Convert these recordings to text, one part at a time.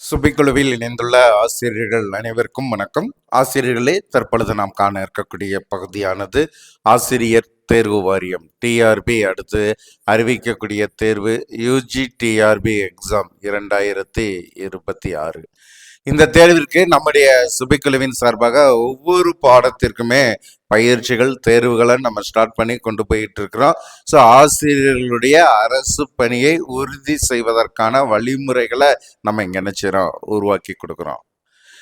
சுபிக்குழுவில் இணைந்துள்ள ஆசிரியர்கள் அனைவருக்கும் வணக்கம். ஆசிரியர்களே, தற்பொழுது நாம் காண இருக்கக்கூடிய பகுதியானது ஆசிரியர் தேர்வு வாரியம் டிஆர்பி அடுத்து அறிவிக்கக்கூடிய தேர்வு யூஜி டிஆர்பி எக்ஸாம் 2026. இந்த தேர்விற்கு நம்முடைய சுபிக்குழுவின் சார்பாக ஒவ்வொரு பாடத்திற்குமே பயிற்சிகள் தேர்வுகளை நம்ம ஸ்டார்ட் பண்ணி கொண்டு போயிட்டு இருக்கிறோம். ஸோ ஆசிரியர்களுடைய அரசு பணியை உறுதி செய்வதற்கான வழிமுறைகளை நம்ம இங்கே நினைச்சிரோம் உருவாக்கி கொடுக்குறோம்.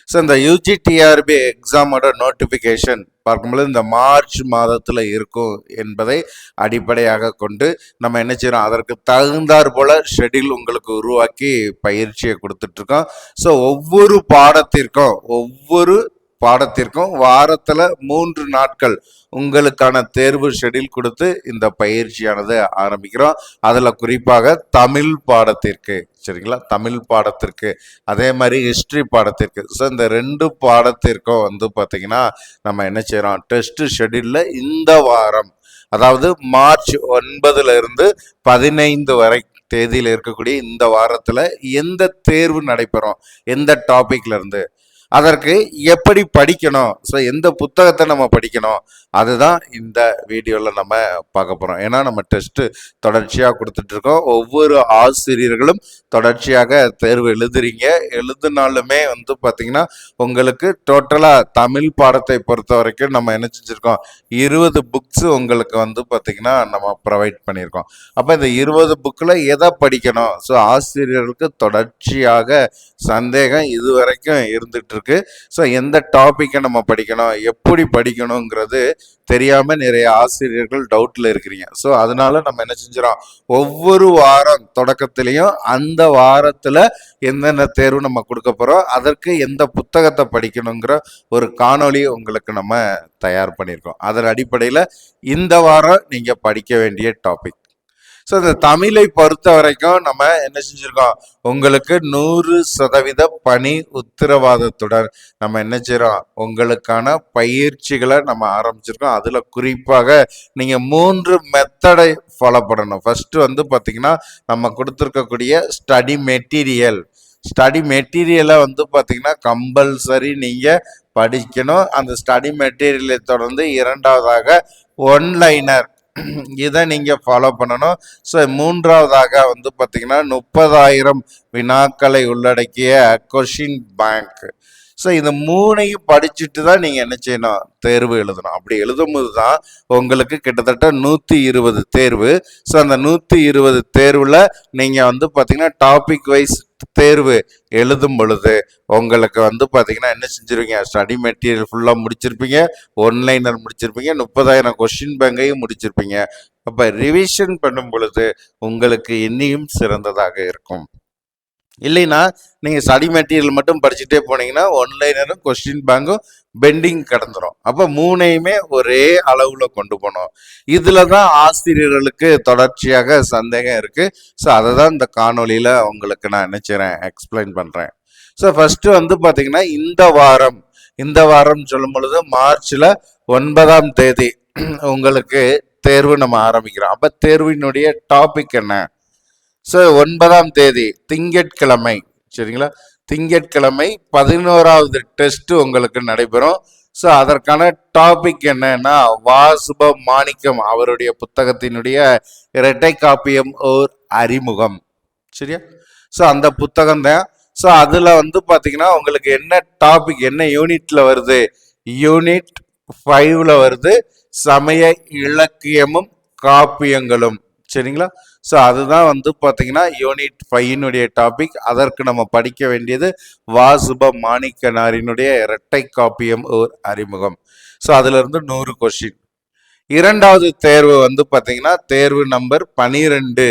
ஸோ இந்த யூஜிடிஆர்பி எக்ஸாமோட நோட்டிஃபிகேஷன் பார்க்கும்போது இந்த மார்ச் மாதத்தில் இருக்கும் என்பதை அடிப்படையாக கொண்டு நம்ம என்ன செய்கிறோம், அதற்கு தகுந்தாற் போல ஷெட்யூல் உங்களுக்கு உருவாக்கி பயிற்சியை கொடுத்துட்ருக்கோம். ஸோ ஒவ்வொரு பாடத்திற்கும் வாரத்தில் 3 நாட்கள் உங்களுக்கான தேர்வு ஷெட்யூல் கொடுத்து இந்த பயிற்சியானது ஆரம்பிக்கிறோம். அதில் குறிப்பாக தமிழ் பாடத்திற்கு, சரிங்களா, தமிழ் பாடத்திற்கு அதே மாதிரி ஹிஸ்ட்ரி பாடத்திற்கு, ஸோ இந்த 2 பாடத்திற்கும் பார்த்தீங்கன்னா நம்ம என்ன செய்கிறோம், டெஸ்ட் ஷெட்யூலில் இந்த வாரம், அதாவது மார்ச் 9 இருந்து 15 வரை தேதியில் இருக்கக்கூடிய இந்த வாரத்தில் எந்த தேர்வு நடைபெறும், எந்த டாபிக்ல இருந்து, அதற்கு எப்படி படிக்கணும், ஸோ எந்த புத்தகத்தை நம்ம படிக்கணும், அதுதான் இந்த வீடியோவில் நம்ம பார்க்க போகிறோம். ஏன்னா நம்ம டெஸ்ட்டு தொடர்ச்சியாக கொடுத்துட்ருக்கோம். ஒவ்வொரு ஆசிரியர்களும் தொடர்ச்சியாக தேர்வு எழுதுனாலுமே பார்த்திங்கன்னா உங்களுக்கு டோட்டலாக தமிழ் பாடத்தை பொறுத்த வரைக்கும் நம்ம என்ன செஞ்சுருக்கோம், 20 புக்ஸு உங்களுக்கு பார்த்திங்கன்னா நம்ம ப்ரொவைட் பண்ணியிருக்கோம். அப்போ இந்த 20 புக்கில் எதை படிக்கணும், ஸோ ஆசிரியர்களுக்கு தொடர்ச்சியாக சந்தேகம் இது வரைக்கும் இருந்துகிட்டு இருக்கு. ஸோ எந்த டாப்பிக்கை நம்ம படிக்கணும், எப்படி படிக்கணுங்கிறது தெரியாமல் நிறைய ஆசிரியர்கள் டவுட்டில் இருக்கிறீங்க. ஸோ அதனால நம்ம என்ன செஞ்சிடறோம், ஒவ்வொரு வாரம் தொடக்கத்திலையும் அந்த வாரத்தில் எந்தெந்த தேர்வு நம்ம கொடுக்க போகிறோம், அதற்கு எந்த புத்தகத்தை படிக்கணுங்கிற ஒரு காணொளி உங்களுக்கு நம்ம தயார் பண்ணியிருக்கோம். அதன் அடிப்படையில் இந்த வாரம் நீங்கள் படிக்க வேண்டிய டாபிக். ஸோ இந்த தமிழை பொறுத்த வரைக்கும் நம்ம என்ன செஞ்சுருக்கோம், உங்களுக்கு 100% பணி உத்தரவாதத்துடன் நம்ம என்ன செய்கிறோம், உங்களுக்கான பயிற்சிகளை நம்ம ஆரம்பிச்சிருக்கோம். அதில் குறிப்பாக நீங்கள் 3 மெத்தடை ஃபாலோ பண்ணணும். ஃபஸ்ட்டு பார்த்தீங்கன்னா நம்ம கொடுத்துருக்கக்கூடிய ஸ்டடி மெட்டீரியலை பார்த்தீங்கன்னா கம்பல்சரி நீங்கள் படிக்கணும். அந்த ஸ்டடி மெட்டீரியலை தொடர்ந்து 2வதாக ஒன்லைனர், இதை நீங்கள் ஃபாலோ பண்ணணும். ஸோ 3வதாக பார்த்தீங்கன்னா 30,000 வினாக்களை உள்ளடக்கிய கொஷின் பேங்க். ஸோ இந்த 3ஐயும் படிச்சுட்டு தான் நீங்கள் என்ன செய்யணும், தேர்வு எழுதணும். அப்படி எழுதும்போது தான் உங்களுக்கு கிட்டத்தட்ட 120 தேர்வு. ஸோ அந்த 120 தேர்வில் நீங்கள் பார்த்தீங்கன்னா டாபிக் வைஸ் தேர்வு எழுதும் பொழுது உங்களுக்கு பார்த்தீங்கன்னா என்ன செஞ்சிருவீங்க, ஸ்டடி மெட்டீரியல் ஃபுல்லாக முடிச்சிருப்பீங்க, ஒன்லைனர் முடிச்சிருப்பீங்க, 30,000 கொஷின் பேங்கையும் முடிச்சிருப்பீங்க. அப்போ ரிவிஷன் பண்ணும் பொழுது உங்களுக்கு இன்னியும் சிறந்ததாக இருக்கும். இல்லைன்னா நீங்கள் ஸ்டடி மெட்டீரியல் மட்டும் படிச்சுட்டே போனீங்கன்னா ஒன்லைனரும் கொஸ்டின் பேங்கும் பெண்டிங் கிடந்துடும். அப்போ 3ஐயுமே ஒரே அளவில் கொண்டு போகணும். இதில் தான் ஆசிரியர்களுக்கு தொடர்ச்சியாக சந்தேகம் இருக்குது. ஸோ அதை தான் இந்த காணொலியில் உங்களுக்கு நான் என்ன செய்கிறேன், எக்ஸ்பிளைன் பண்ணுறேன். ஸோ ஃபஸ்ட்டு பார்த்தீங்கன்னா இந்த வாரம் சொல்லும் பொழுது மார்ச்சில் 9ஆம் தேதி உங்களுக்கு தேர்வு நம்ம ஆரம்பிக்கிறோம். அப்போ தேர்வினுடைய டாபிக் என்ன, ஸோ 9ஆம் தேதி திங்கட்கிழமை, சரிங்களா, திங்கட்கிழமை 11வது டெஸ்ட் உங்களுக்கு நடைபெறும். ஸோ அதற்கான டாபிக் என்னன்னா வாசுப மாணிக்கம் அவருடைய புத்தகத்தினுடைய இரட்டை காப்பியம் ஓர் அறிமுகம், சரியா. ஸோ அந்த புத்தகம் தான். ஸோ அதில் பார்த்தீங்கன்னா உங்களுக்கு என்ன டாபிக், என்ன யூனிட்ல வருது, யூனிட் 5ல வருது, சமய இலக்கியமும் காப்பியங்களும், சரிங்களா. ஸோ அதுதான் பார்த்தீங்கன்னா யூனிட் 5னுடைய டாபிக். அதற்கு நம்ம படிக்க வேண்டியது வாசுப மாணிக்கனாரினுடைய இரட்டை காப்பியம் ஓர் அறிமுகம். ஸோ அதிலிருந்து 100 கொஸ்டின். 2வது தேர்வு பார்த்தீங்கன்னா தேர்வு நம்பர் 12.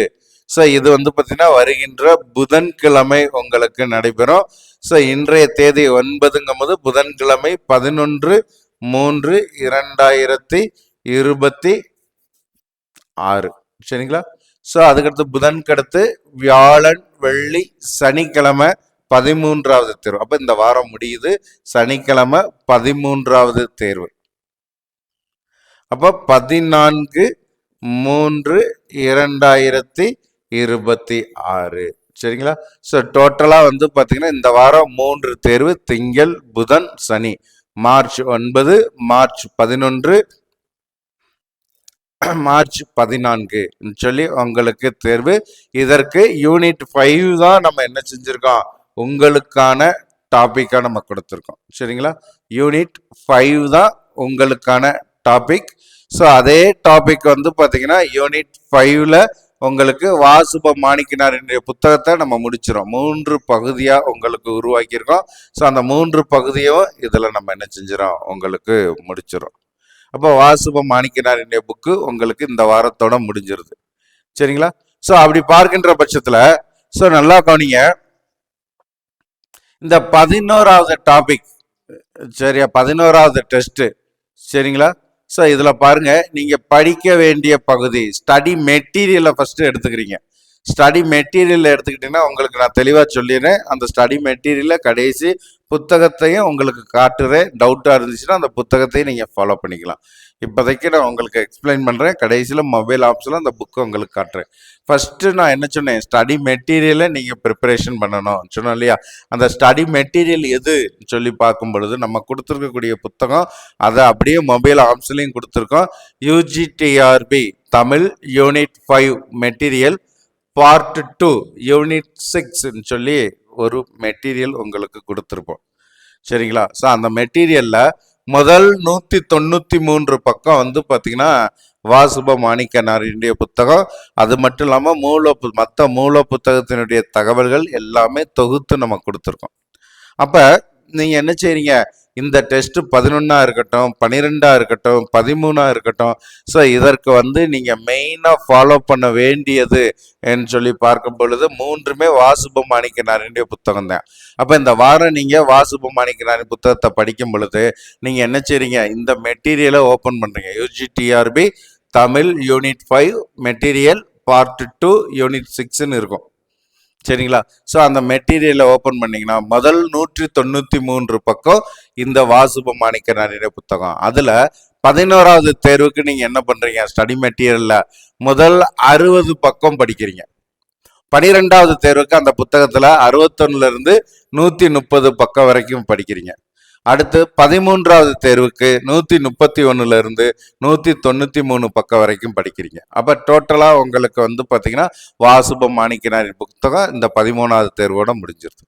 ஸோ இது பார்த்தீங்கன்னா வருகின்ற புதன்கிழமை உங்களுக்கு நடைபெறும். ஸோ இன்றைய தேதி 9ங்கும் போது புதன்கிழமை 11/3/2026, சரிங்களா. ஸோ அதுக்கடுத்து புதன்கடுத்து வியாழன் வெள்ளி சனிக்கிழமை 13வது தேர்வு. அப்போ இந்த வாரம் முடியுது, சனிக்கிழமை 13வது தேர்வு. அப்போ 14/3/2026, சரிங்களா? ஸோ டோட்டலாக வந்து பார்த்தீங்கன்னா இந்த வாரம் 3 தேர்வு, திங்கள், புதன், சனி. மார்ச் 9, மார்ச் 11, மார்ச் 14 சொல்லி உங்களுக்கு தேர்வு. இதற்கு யூனிட் 5 தான் நம்ம என்ன செஞ்சிருக்கோம், உங்களுக்கான டாபிக்கா நம்ம கொடுத்துருக்கோம். சரிங்களா? யூனிட் 5 தான் உங்களுக்கான டாபிக். ஸோ அதே டாபிக் வந்து பார்த்தீங்கன்னா யூனிட் 5ல உங்களுக்கு வாசுப மாணிக்கனாரின் புத்தகத்தை நம்ம முடிச்சிடும். 3 பகுதியாக உங்களுக்கு உருவாக்கியிருக்கோம். ஸோ அந்த 3 பகுதியும் இதில் நம்ம என்ன செஞ்சிடும், உங்களுக்கு முடிச்சிடும். அப்போ வாசுப மாணிக்கனாரின் புக்கு உங்களுக்கு இந்த வாரத்தோட முடிஞ்சிருது. சரிங்களா? ஸோ அப்படி பார்க்கின்ற பட்சத்தில் ஸோ நல்லா கவனிங்க, இந்த 11வது டாபிக், சரியா, 11வது டெஸ்ட். சரிங்களா? ஸோ இதில் பாருங்க, நீங்க படிக்க வேண்டிய பகுதி ஸ்டடி மெட்டீரியலை ஃபர்ஸ்ட் எடுத்துக்கிறீங்க. ஸ்டடி மெட்டீரியல் எடுத்துக்கிட்டீங்கன்னா உங்களுக்கு நான் தெளிவாக சொல்லிடுறேன். அந்த ஸ்டடி மெட்டீரியலை கடைசி புத்தகத்தையும் உங்களுக்கு காட்டுறேன். டவுட்டாக இருந்துச்சுன்னா அந்த புத்தகத்தையும் நீங்கள் ஃபாலோ பண்ணிக்கலாம். இப்போதைக்கு நான் உங்களுக்கு எக்ஸ்பிளைன் பண்ணுறேன். கடைசியில் மொபைல் ஆப்ஸில் அந்த புக்கை உங்களுக்கு காட்டுறேன். ஃபஸ்ட்டு நான் என்ன சொன்னேன், ஸ்டடி மெட்டீரியலை நீங்கள் ப்ரிப்பரேஷன் பண்ணணும் சொன்னோம் இல்லையா? அந்த ஸ்டடி மெட்டீரியல் எது சொல்லி பார்க்கும் பொழுது நம்ம கொடுத்துருக்கக்கூடிய புத்தகம் அதை அப்படியே மொபைல் ஆப்ஸ்லையும் கொடுத்துருக்கோம். UGTRB Tamil unit 5 material part 2 unit 6 சொல்லி ஒரு மெட்டீரியல் உங்களுக்கு கொடுத்துருப்போம். சரிங்களா? ஸோ அந்த மெட்டீரியல்ல முதல் 193 பக்கம் வந்து பார்த்தீங்கன்னா வாசுப மாணிக்கனாரினுடைய புத்தகம். அது மட்டும் இல்லாமல் மற்ற மூல புத்தகத்தினுடைய தகவல்கள் எல்லாமே தொகுத்து நம்ம கொடுத்துருக்கோம். அப்போ நீங்கள் என்ன செய்றீங்க, இந்த டெஸ்ட் 11ஆ இருக்கட்டும், 12ஆ இருக்கட்டும், 13ஆ இருக்கட்டும், ஸோ இதற்கு வந்து நீங்கள் மெயினாக ஃபாலோ பண்ண வேண்டியது என்று சொல்லி பார்க்கும் பொழுது 3மே வாசுப மாணிக்கனாரினுடைய புத்தகம் தான். அப்போ இந்த வாரம் நீங்கள் வாசுப மாணிக்கனாரின் புத்தகத்தை படிக்கும் பொழுது நீங்கள் என்ன செய்றீங்க, இந்த மெட்டீரியலை ஓப்பன் பண்ணுறீங்க. UGTRB Tamil unit 5 material part 2 unit 6ன்னு இருக்கும். சரிங்களா? ஸோ அந்த மெட்டீரியலை ஓப்பன் பண்ணிங்கன்னா முதல் 193 பக்கம் இந்த வாசுப மாணிக்கனாரின் புத்தகம். அதில் 11வது தேர்வுக்கு நீங்கள் என்ன பண்ணுறீங்க, ஸ்டடி மெட்டீரியலில் முதல் 60 பக்கம் படிக்கிறீங்க. 12வது தேர்வுக்கு அந்த புத்தகத்தில் 61லேருந்து 130 பக்கம் வரைக்கும் படிக்கிறீங்க. அடுத்து 13வது தேர்வுக்கு 131லேருந்து 193 பக்கம் வரைக்கும் படிக்கிறீங்க. அப்போ டோட்டலாக உங்களுக்கு வந்து பார்த்தீங்கன்னா வாசுப மாணிக்கனாரின் புத்தகம் இந்த 13வது தேர்வோட முடிஞ்சிருது.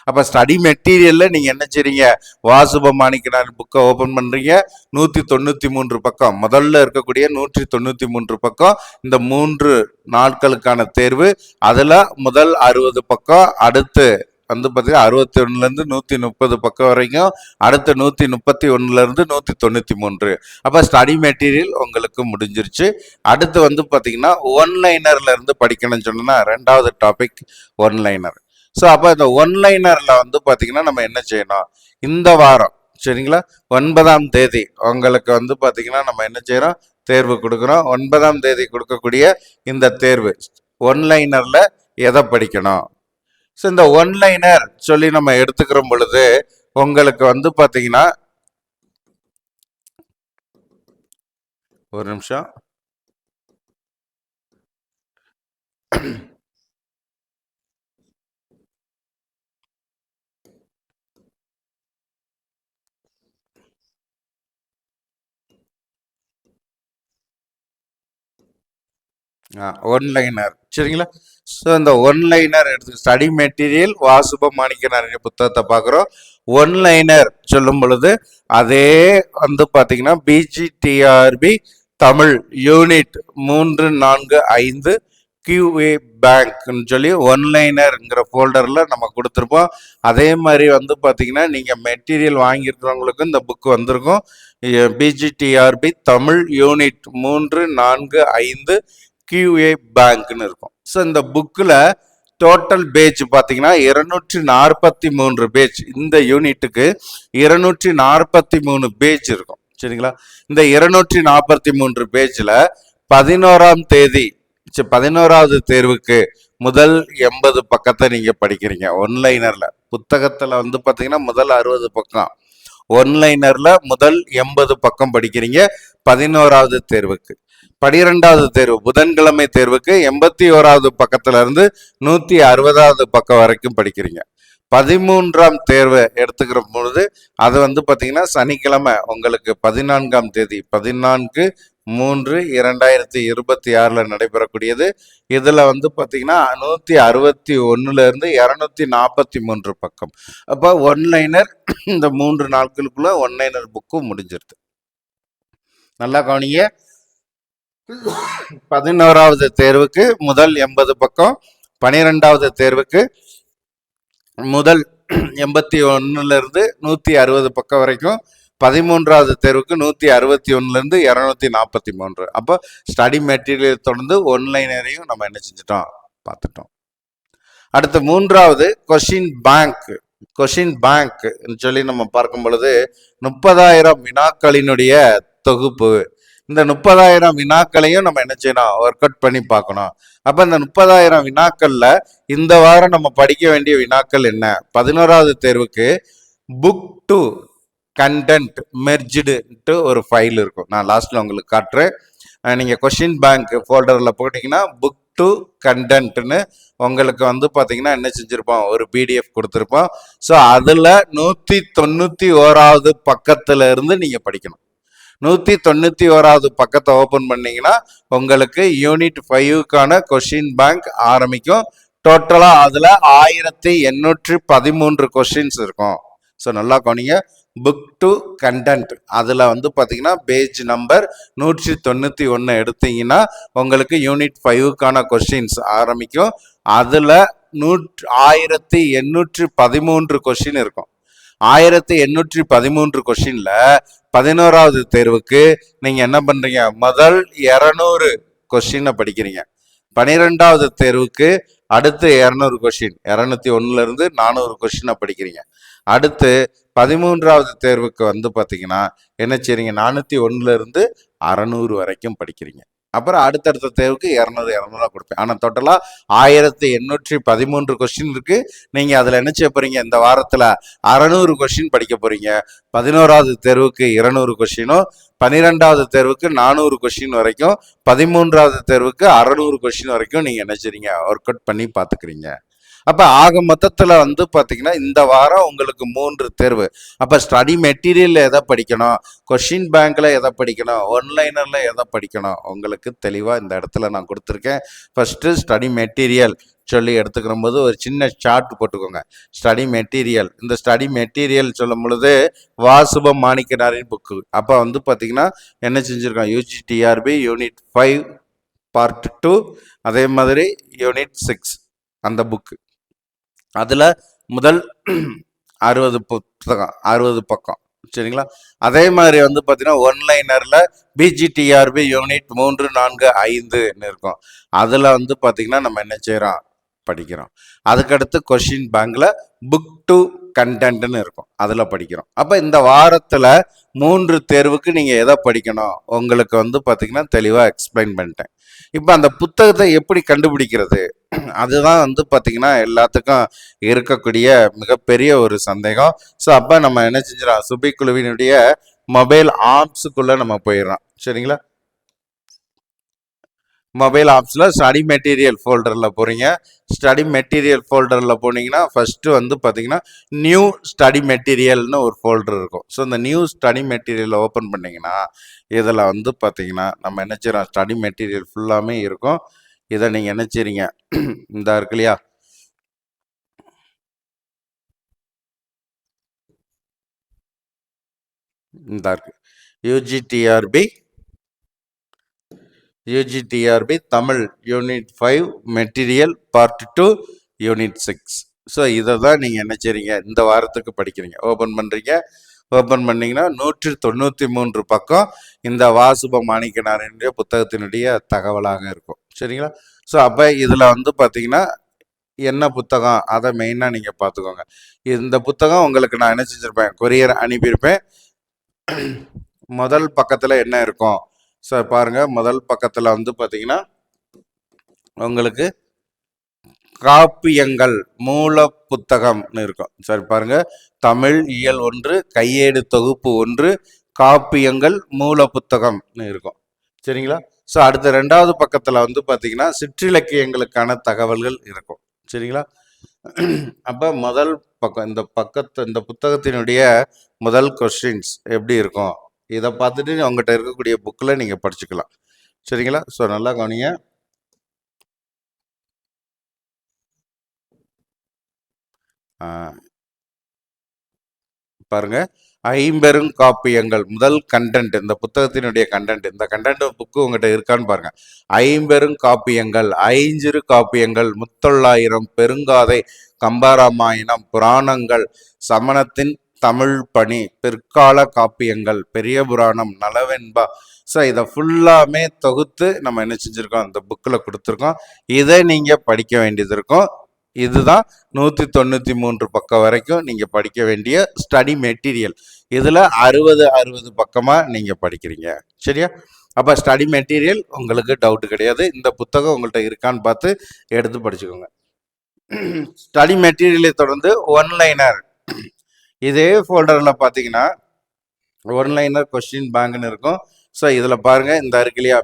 அப்போ ஸ்டடி மெட்டீரியலில் நீங்கள் என்ன செய்றீங்க, வாசுப மாணிக்கனாரின் புக்கை ஓப்பன் பண்ணுறீங்க. 193 பக்கம், முதல்ல இருக்கக்கூடிய 193 பக்கம் இந்த 3 நாட்களுக்கான தேர்வு. அதில் முதல் 60 பக்கம், அடுத்து வந்து பார்த்தீங்கன்னா 61லேருந்து 130 பக்கம் வரைக்கும், அடுத்து 131லேருந்து 193. அப்போ ஸ்டடி மெட்டீரியல் உங்களுக்கு முடிஞ்சிருச்சு. அடுத்து வந்து பார்த்தீங்கன்னா ஒன்லைனர்ல இருந்து படிக்கணும்னு சொன்னா 2வது டாபிக் ஒன்லைனர். ஸோ அப்போ இந்த ஒன்லைனர்ல வந்து பார்த்தீங்கன்னா நம்ம என்ன செய்யணும், இந்த வாரம் சரிங்களா 9ஆம் தேதி உங்களுக்கு வந்து பார்த்தீங்கன்னா நம்ம என்ன செய்யறோம், தேர்வு கொடுக்குறோம். 9ஆம் தேதி கொடுக்கக்கூடிய இந்த தேர்வு ஒன்லைனர்ல எதை படிக்கணும். ஸோ இந்த ஒன்லைனர் சொல்லி நம்ம எடுத்துக்கிற பொழுது உங்களுக்கு வந்து பார்த்தீங்கன்னா ஒரு நிமிஷம், ஒன்லைனர் சரிங்களா? ஸோ இந்த ஒன்லைனர் எடுத்து ஸ்டடி மெட்டீரியல் வாசுப மாணிக்கனாரின் புத்தகத்தை பார்க்குறோம். ஒன்லைனர் சொல்லும் பொழுது அதே வந்து பார்த்தீங்கன்னா BGTRB தமிழ் யூனிட் 3, 4, 5 QA பேங்க்னு சொல்லி ஒன்லைனர்ங்கிற ஃபோல்டரில் நம்ம கொடுத்துருப்போம். அதே மாதிரி வந்து பார்த்தீங்கன்னா நீங்கள் மெட்டீரியல் வாங்கியிருக்கிறவங்களுக்கு இந்த புக்கு வந்திருக்கும். BGTRB தமிழ் யூனிட் 3, 4, 5 QA பேங்க்னு இருக்கும். ஸோ இந்த புக்கில் டோட்டல் பேஜ் பார்த்தீங்கன்னா 243 பேஜ். இந்த யூனிட்டுக்கு 243 பேஜ் இருக்கும். சரிங்களா? இந்த 243 பேஜில் 11ஆம் தேதி 11வது தேர்வுக்கு முதல் 80 பக்கத்தை நீங்க படிக்கிறீங்க ஒன்லைனர்ல. புத்தகத்துல வந்து பாத்தீங்கன்னா முதல் 60 பக்கம், ஒன்லைனர்ல முதல் 80 பக்கம் படிக்கிறீங்க 11வது தேர்வுக்கு. 12வது தேர்வு புதன்கிழமை தேர்வுக்கு 81வது பக்கத்துல இருந்து 160வது பக்கம் வரைக்கும் படிக்கிறீங்க. 13ஆம் தேர்வை எடுத்துக்கிற பொழுது அது வந்து பார்த்தீங்கன்னா சனிக்கிழமை உங்களுக்கு 14ஆம் தேதி 14/3/2026 நடைபெறக்கூடியது. இதில் வந்து பார்த்தீங்கன்னா 161 இருந்து 243 பக்கம். அப்போ ஒன்லைனர் இந்த 3 நாட்களுக்குள்ள ஒன்லைனர் புக்கும் முடிஞ்சிருது. நல்லா கவனிங்க. 11வது தேர்வுக்கு முதல் 80 பக்கம், 12வது தேர்வுக்கு முதல் 81 இருந்து 160 பக்கம் வரைக்கும், 13வது தேர்வுக்கு 161 இருந்து 243. அப்போ ஸ்டடி மெட்டீரியல் தொடர்ந்து ஒன்லைனரையும் நம்ம என்ன செஞ்சிட்டோம் பார்த்துட்டோம். அடுத்து 3வது கொஷின் பேங்க் சொல்லி நம்ம பார்க்கும் பொழுது 30,000 வினாக்களினுடைய தொகுப்பு. இந்த 30,000 வினாக்களையும் நம்ம என்ன செய்யணும், ஒர்க் அவுட் பண்ணி பார்க்கணும். அப்ப இந்த 30,000 வினாக்கள்ல இந்த வாரம் நம்ம படிக்க வேண்டிய வினாக்கள் என்ன? 11வது தேர்வுக்கு புக் டு கண்டென்ட் மெர்ஜ்டு ஒரு ஃபைல் இருக்கும். நான் லாஸ்ட்ல உங்களுக்கு காட்டுறேன். நீங்க கொஸ்டின் பேங்க் ஃபோல்டர்ல போட்டீங்கன்னா புக் டு கண்டென்ட்னு உங்களுக்கு வந்து பாத்தீங்கன்னா என்ன செஞ்சிருப்போம், ஒரு பிடிஎஃப் கொடுத்துருப்போம். ஸோ அதுல 191வது பக்கத்துல இருந்து நீங்க படிக்கணும். 191வது பக்கத்தை ஓபன் பண்ணீங்கன்னா உங்களுக்கு யூனிட் 5க்கான கொஸ்டின் பேங்க் ஆரம்பிக்கும். டோட்டலா அதுல 1813 கொஸ்டின்ஸ் இருக்கும். ஸோ நல்லா கவனிங்க. புக் டு கண்டென்ட் அதுல வந்து பாத்தீங்கன்னா பேஜ் நம்பர் 191 எடுத்தீங்கன்னா உங்களுக்கு யூனிட் 5க்கான கொஸ்டின்ஸ் ஆரம்பிக்கும். அதுல 1813 கொஸ்டின் இருக்கும். 1813 கொஸ்டின்ல 11வது தேர்வுக்கு நீங்க என்ன பண்றீங்க, முதல் 200 கொஸ்டினை படிக்கிறீங்க. 12வது தேர்வுக்கு அடுத்து 200 கொஸ்டின், 201 இருந்து 400 கொஸ்டினை படிக்கிறீங்க. அடுத்து 13வது தேர்வுக்கு வந்து பாத்தீங்கன்னா என்ன செய்றீங்க, 401 இருந்து 600 வரைக்கும் படிக்கிறீங்க. அப்புறம் அடுத்தடுத்த தேர்வுக்கு 200 கொடுப்பேன். ஆனா டோட்டலா 1813 கொஸ்டின் இருக்கு. நீங்க அதுல என்ன செய்ய போறீங்க, இந்த வாரத்துல 600 கொஸ்டின் படிக்க போறீங்க. 11வது தேர்வுக்கு 200 கொஸ்டினும், 12வது தேர்வுக்கு 400 கொஸ்டின் வரைக்கும், 13வது தேர்வுக்கு 600 கொஸ்டின் வரைக்கும் நீங்க என்ன செய்றீங்க, ஒர்க் அவுட் பண்ணி பாத்துக்கிறீங்க. அப்ப ஆக மொத்தத்துல வந்து பாத்தீங்கன்னா இந்த வாரம் உங்களுக்கு 3 தேர்வு. அப்ப ஸ்டடி மெட்டீரியல்ல எதை படிக்கணும், கொஸ்டின் பேங்க்ல எதை படிக்கணும், ஒன்லைனர்ல எதை படிக்கணும், உங்களுக்கு தெளிவா இந்த இடத்துல நான் கொடுத்துருக்கேன். ஃபர்ஸ்ட் ஸ்டடி மெட்டீரியல் சொல்லி எடுத்துக்கிற போது ஒரு சின்ன சார்ட் போட்டுக்கோங்க. ஸ்டடி மெட்டீரியல், இந்த ஸ்டடி மெட்டீரியல் சொல்லும் பொழுது வாசுபம் மாணிக்கனாரின் புக்கு. அப்ப வந்து பாத்தீங்கன்னா என்ன செஞ்சிருக்கோம், யூஜிடிஆர்பி யூனிட் 5 பார்ட் 2, அதே மாதிரி யூனிட் 6 அந்த புக்கு. அதுல முதல் 60 புத்தகம் 60 பக்கம் சரிங்களா. அதே மாதிரி வந்து பாத்தீங்கன்னா ஒன்லைனர்ல பிஜிடிஆர்பி யூனிட் 3, 4, 5 இருக்கும். அதுல வந்து பாத்தீங்கன்னா நம்ம என்ன செய்யறோம், படிக்கிறோம். அதுக்கடுத்து கொஸ்டின் பேங்க்ல புக் டு கண்டென்ட்னு இருக்கும், அதுல படிக்கிறோம். அப்ப இந்த வாரத்துல 3 தேர்வுக்கு நீங்க எதை படிக்கணும் உங்களுக்கு வந்து பாத்தீங்கன்னா தெளிவா எக்ஸ்பிளைன் பண்ணிட்டேன். இப்ப அந்த புத்தகத்தை எப்படி கண்டுபிடிக்கிறது, அதுதான் வந்து பாத்தீங்கன்னா எல்லாத்துக்கும் இருக்கக்கூடிய மிகப்பெரிய ஒரு சந்தேகம். ஸோ அப்ப நம்ம என்ன செஞ்சிடறோம், சுபி குழுவினுடைய மொபைல் ஆப்ஸுக்குள்ள நம்ம போயிடறோம் சரிங்களா. மொபைல் ஆப்ஸ்ல ஸ்டடி மெட்டீரியல் ஃபோல்டர்ல போறீங்க. ஸ்டடி மெட்டீரியல் ஃபோல்டர்ல போனீங்கன்னா ஃபர்ஸ்ட் வந்து பாத்தீங்கன்னா நியூ ஸ்டடி மெட்டீரியல்னு ஒரு ஃபோல்டர் இருக்கும். ஸோ இந்த நியூ ஸ்டடி மெட்டீரியல் ஓப்பன் பண்ணீங்கன்னா இதில் வந்து பாத்தீங்கன்னா நம்ம என்ன செய்யறோம், ஸ்டடி மெட்டீரியல் ஃபுல்லாமே இருக்கும். இதை நீங்க என்ன செய்றீங்க, இந்த இருக்கு இல்லையா, இந்த இருக்கு UGTRB Tamil unit 5 material part 2 unit 6. So இதை தான் நீங்கள் என்ன செய்றீங்க, இந்த வாரத்துக்கு படிக்கிறீங்க. ஓப்பன் பண்ணுறீங்க. ஓப்பன் பண்ணீங்கன்னா 193 பக்கம் இந்த வாசுப மாணிக்கனாரினுடைய புத்தகத்தினுடைய தகவலாக இருக்கும் சரிங்களா. ஸோ அப்போ இதில் வந்து பார்த்தீங்கன்னா என்ன புத்தகம் அதை மெயினாக நீங்கள் பார்த்துக்கோங்க. இந்த புத்தகம் உங்களுக்கு நான் என்ன செஞ்சுருப்பேன், கொரியர் அனுப்பியிருப்பேன். முதல் பக்கத்தில் என்ன இருக்கும், ஸோ பாருங்க முதல் பக்கத்தில் வந்து பார்த்தீங்கன்னா உங்களுக்கு காப்பியங்கள் மூல புத்தகம்னு இருக்கும். சரி பாருங்க, தமிழ் இயல் 1 கையேடு தொகுப்பு 1 காப்பியங்கள் மூல புத்தகம்னு இருக்கும் சரிங்களா. ஸோ அடுத்த 2வது பக்கத்தில் வந்து பார்த்தீங்கன்னா சிற்றிலக்கியங்களுக்கான தகவல்கள் இருக்கும். சரிங்களா? அப்போ முதல் பக்கம் இந்த புத்தகத்தினுடைய முதல் கொஸ்டின்ஸ் எப்படி இருக்கும் இதை பார்த்துட்டு உங்ககிட்ட இருக்கக்கூடிய புக்கில் நீங்கள் படிச்சுக்கலாம். சரிங்களா? ஸோ நல்லா கவனிங்க. பாருங்க, ஐம்பெரும் காப்பியங்கள் முதல் கண்டென்ட், இந்த புத்தகத்தினுடைய கண்டென்ட், இந்த கண்டென்ட் புக்கு உங்ககிட்ட இருக்கான்னு பாருங்க. ஐம்பெரும் காப்பியங்கள், ஐஞ்சிறு காப்பியங்கள், முத்தொள்ளாயிரம், பெருங்காதை, கம்பராமாயணம், புராணங்கள், சமணத்தின் தமிழ் பணி, பிற்கால காப்பியங்கள், பெரிய புராணம், நலவெண்பா. ஸோ இதை ஃபுல்லாமே தொகுத்து நம்ம என்ன செஞ்சுருக்கோம், இந்த புக்கில் கொடுத்துருக்கோம். இதை நீங்கள் படிக்க வேண்டியது இருக்கும். இதுதான் 193 பக்கம் வரைக்கும் நீங்க படிக்க வேண்டிய ஸ்டடி மெட்டீரியல். இதுல 60 பக்கமா நீங்க படிக்கிறீங்க. சரியா? அப்ப ஸ்டடி மெட்டீரியல் உங்களுக்கு டவுட் கிடையாது. இந்த புத்தகம் உங்கள்கிட்ட இருக்கான்னு பார்த்து எடுத்து படிச்சுக்கோங்க. ஸ்டடி மெட்டீரியலை தொடர்ந்து ஒன்லைனர், இதே ஃபோல்டர்ல பார்த்தீங்கன்னா ஒன்லைனர் கொஸ்டின் பேங்க்னு இருக்கும். ஸோ இதுல பாருங்க, இந்த இருக்கு இல்லையா,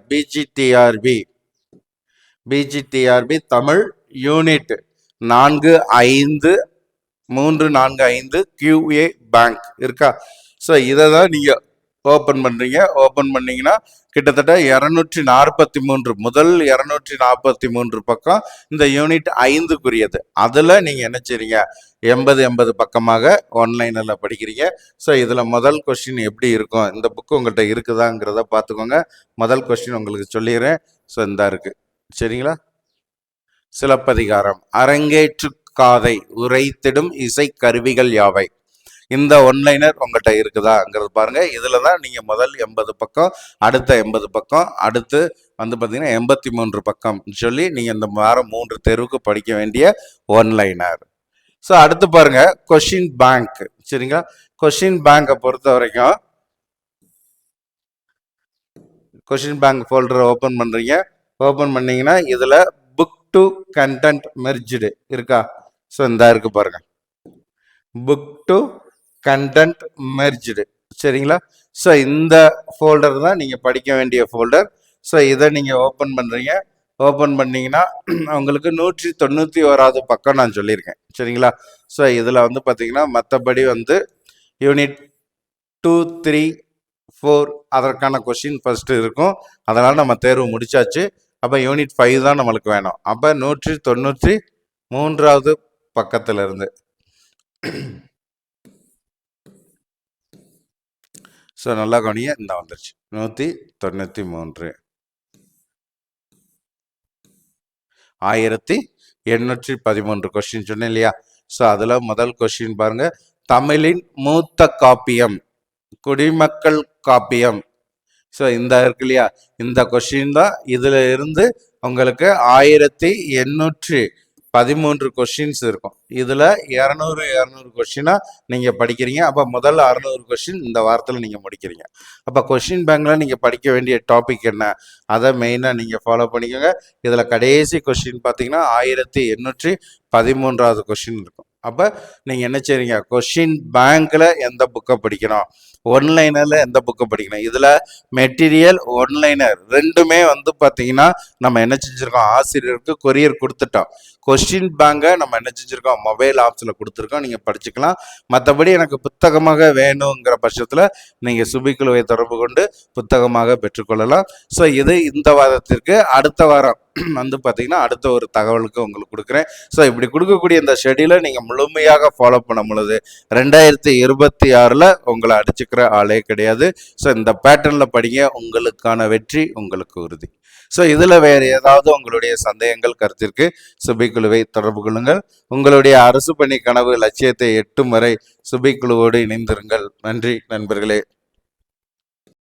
PGTRB Tamil unit 4-5 QA bank இருக்கா? ஸோ இதை தான் நீங்கள் ஓப்பன் பண்ணுறீங்க. ஓப்பன் பண்ணிங்கன்னா கிட்டத்தட்ட 243 முதல் 243 பக்கம் இந்த யூனிட் 5க்குரியது. அதில் நீங்கள் என்ன செய்றீங்க, 80 பக்கமாக ஒன்லைனில் படிக்கிறீங்க. ஸோ இதில் முதல் கொஸ்டின் எப்படி இருக்கும், இந்த புக்கு உங்கள்கிட்ட இருக்குதாங்கிறத பார்த்துக்கோங்க. முதல் கொஸ்டின் உங்களுக்கு சொல்லிடுறேன். ஸோ இந்த இருக்குது. சரிங்களா? சிலப்பதிகாரம், அரங்கேற்று காதை உரைத்திடும் இசை கருவிகள் யாவை? இந்த ஒன்லைனர் உங்கள்கிட்ட இருக்குதாங்கிறது பாருங்க. இதுல தான் நீங்க முதல் 80 பக்கம், அடுத்த 80 பக்கம், அடுத்து வந்து பார்த்தீங்கன்னா 83 பக்கம் சொல்லி நீங்க இந்த வாரம் 3 தேர்வுக்கு படிக்க வேண்டிய ஒன்லைனர். ஸோ அடுத்து பாருங்க, கொஸ்டின் பேங்க். சரிங்களா? கொஸ்டின் பேங்கை பொறுத்த வரைக்கும் கொஸ்டின் பேங்க் ஃபோல்டரை ஓப்பன் பண்றீங்க. ஓப்பன் பண்ணீங்கன்னா இதுல புக் டு கண்டென்ட் மெர்ஜ்டு இருக்கா? ஸோ இந்த இருக்கு பாருங்க, புக் டு கண்டென்ட் மெர்ஜ்டு. சரிங்களா? ஸோ இந்த ஃபோல்டர் தான் நீங்கள் படிக்க வேண்டிய ஃபோல்டர். ஸோ இதை நீங்கள் ஓப்பன் பண்ணுறீங்க. ஓப்பன் பண்ணீங்கன்னா உங்களுக்கு 191வது பக்கம் நான் சொல்லியிருக்கேன். சரிங்களா? ஸோ இதில் வந்து பார்த்தீங்கன்னா மற்றபடி வந்து யூனிட் 2, 3, 4 அதற்கான கொஸ்டின் ஃபர்ஸ்ட் இருக்கும். அதனால் நம்ம தேர்வு முடிச்சாச்சு. அப்போ யூனிட் 5 தான் நம்மளுக்கு வேணும். அப்போ 193வது பக்கத்துல இருந்து. ஸோ நல்லா கவனிங்க, இந்த வந்துருச்சு 193, 1813 கொஸ்டின் சொன்னேன் இல்லையா? ஸோ அதில் முதல் கொஸ்டின் பாருங்க, தமிழின் மூத்த காப்பியம், குடிமக்கள் காப்பியம். ஸோ இந்த இருக்கு இல்லையா, இந்த கொஸ்டின் தான். இதுல இருந்து உங்களுக்கு 1813 கொஸ்டின்ஸ் இருக்கும். இதுல 200 கொஸ்டினா நீங்க படிக்கிறீங்க. அப்ப முதல்ல 600 கொஸ்டின் இந்த வாரத்துல நீங்க முடிக்கிறீங்க. அப்ப கொஸ்டின் பேங்க்ல நீங்க படிக்க வேண்டிய டாபிக் என்ன, அதை மெயினா நீங்க ஃபாலோ பண்ணிக்கோங்க. இதுல கடைசி கொஸ்டின் பாத்தீங்கன்னா 1813வது கொஸ்டின் இருக்கும். அப்ப நீங்க என்ன செய்றீங்க, கொஸ்டின் பேங்க்ல எந்த புக்கை படிக்கணும், ஒன்லைனர்ல எந்த புக்கை படிக்கணும். இதுல மெட்டீரியல், ஒன்லைனர் ரெண்டுமே வந்து பாத்தீங்கன்னா நம்ம என்ன செஞ்சிருக்கோம், ஆசிரியருக்கு கொரியர் கொடுத்துட்டோம். கொஸ்டின் பேங்கை நம்ம என்ன செஞ்சிருக்கோம், மொபைல் ஆப்ஸ்ல கொடுத்துருக்கோம், நீங்க படிச்சுக்கலாம். மற்றபடி எனக்கு புத்தகமாக வேணுங்கிற பட்சத்துல நீங்க சுபிக்குழுவை தொடர்பு கொண்டு புத்தகமாக பெற்றுக்கொள்ளலாம். ஸோ இது இந்த வாரத்திற்கு. அடுத்த வாரம் வந்து பார்த்தீங்கன்னா அடுத்த ஒரு தகவலுக்கு உங்களுக்கு கொடுக்குறேன். ஸோ இப்படி கொடுக்கக்கூடிய இந்த ஷெடியூலை நீங்கள் முழுமையாக ஃபாலோ பண்ணும் பொழுது 2026 உங்களை அடிச்சுக்கிற ஆளே கிடையாது. ஸோ இந்த பேட்டர்னில் படிங்க, உங்களுக்கான வெற்றி உங்களுக்கு உறுதி. ஸோ இதில் வேறு ஏதாவது உங்களுடைய சந்தேகங்கள், கருத்திற்கு சுபிக்குழுவை தொடர்பு கொள்ளுங்கள். உங்களுடைய அரசு பணி கனவு லட்சியத்தை எட்டும் வரை சுபிக்குழுவோடு இணைந்திருங்கள். நன்றி நண்பர்களே.